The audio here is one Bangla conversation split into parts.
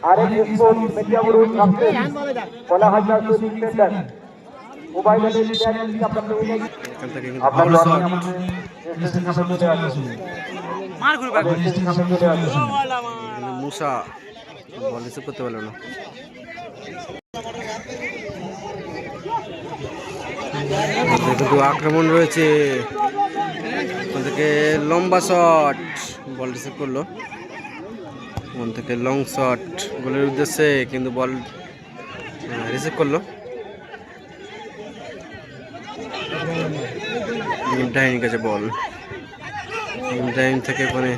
আরেক স্পোর্ট মেদিয়াপুর কাপে বলা হয় না সুদীপ সেন্টার মোবাইলের চ্যানেল আপনাদের এখান থেকে কিন্তু ভালো শট মার ঘুরে ব্যাক মুসা বল রিসিভ করতে পারলো না। কিন্তু আক্রমণ রয়েছে ওখান থেকে লম্বা শট বল রিসিভ করলো ওখান থেকে লং শট গোলের উদ্দেশ্যে কিন্তু বল রিসিভ করলো ইব্রাহিমের কাছে বল ইব্রাহিম থেকে ওখানে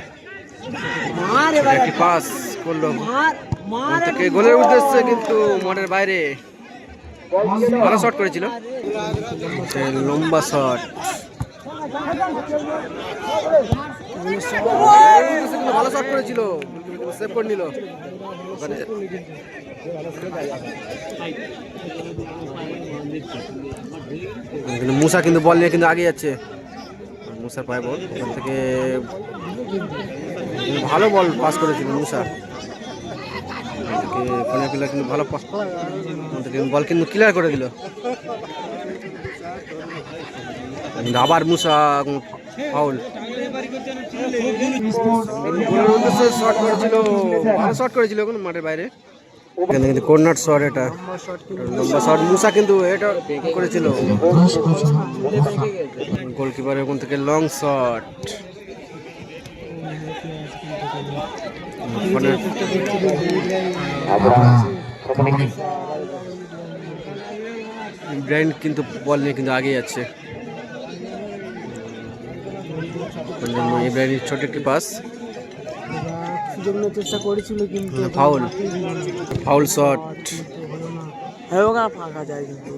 একটি পাস করলো ওখান থেকে গোলের উদ্দেশ্যে কিন্তু মাঠের বাইরে ভালো শট করেছিল লম্বা শট ভালো শট করেছিল সেভ করে নিল ওখানে মুসা কিন্তু বল নিয়ে কিন্তু আগে যাচ্ছে মুসার পায়ে বল ওখান থেকে ভালো বল পাস করেছিল মুসা কিন্তু ভালো পাস বল কিন্তু ক্লিয়ার করে দিল আবার মুসা ফাউল শট করেছিল ভালো শট করেছিল এখন মাঠের বাইরে কিন্তু কর্নার শট এটা লম্বা শট মুসা কিন্তু এটা করেছিল গোলকিপার ওখান থেকে লং শট ইব্রাহিম কিন্তু বল নিয়ে কিন্তু আগে যাচ্ছে ইব্রাহিম ছোট একটি পাস চেষ্টা করেছিল কিন্তু ফাউল শট ফাঁকা যায় কিন্তু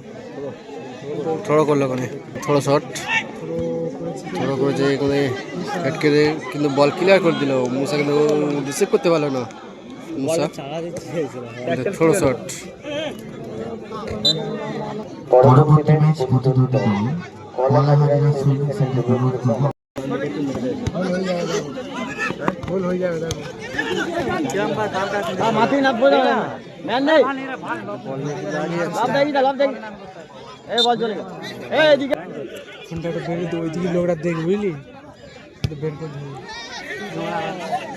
থ্রো করলো ওখানে থ্রো শট থ্রো করেছে এখানে হেডকে কিন্তু বল ক্লিয়ার করে দিল মুসা কিন্তু রিসিভ করতে পারলো না মুসা থ্রো শট পরবর্তী ম্যাচ প্রতিদ্বন্দ্বী দল কলাহাজারা সুইমিং সেন্টার গোল হয়ে যাবে দেখো মাথায় নাপবো না ম্যান নেই লাভ দেই এই বল চলে এই এদিকে ফোনটা তো বের করে ওইদিকে লোকরা দেখবে বুঝলি বের করে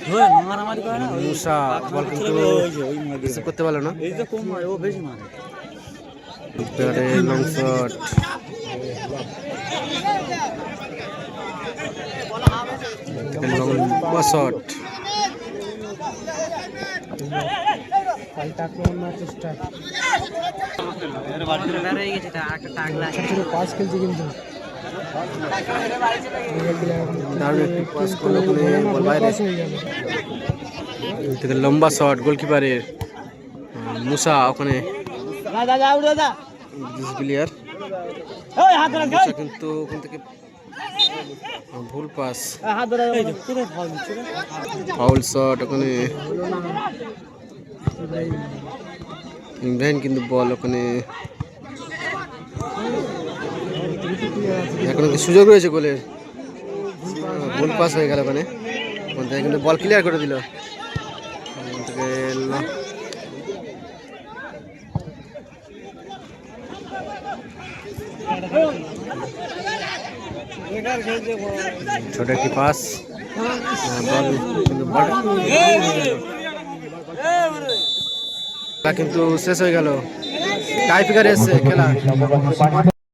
ধরে মারামারি করে না মুসা বল কিন্তু রিসিভ করতে পারলো না এই যে কম মারে ও বেশি মারে লং শট লম্বা শট পাল্টা আক্রমণ চেষ্টা পাস খেলছে কিন্তু লম্বা শট গোলকিপারের মুসা ওখানে প্লেয়ার কিন্তু ওখান থেকে ভুল পাস ফাউল শট ওখানে ইব্রাহিম কিন্তু বল ওখানে এখন সুযোগ রয়েছে গোলের ভুল পাস হয়ে গেল ওখানে কিন্তু বল ক্লিয়ার করে দিল ছোট একটি পাস কিন্তু শেষ হয়ে গেল টাই ব্রেকারে এসছে খেলা।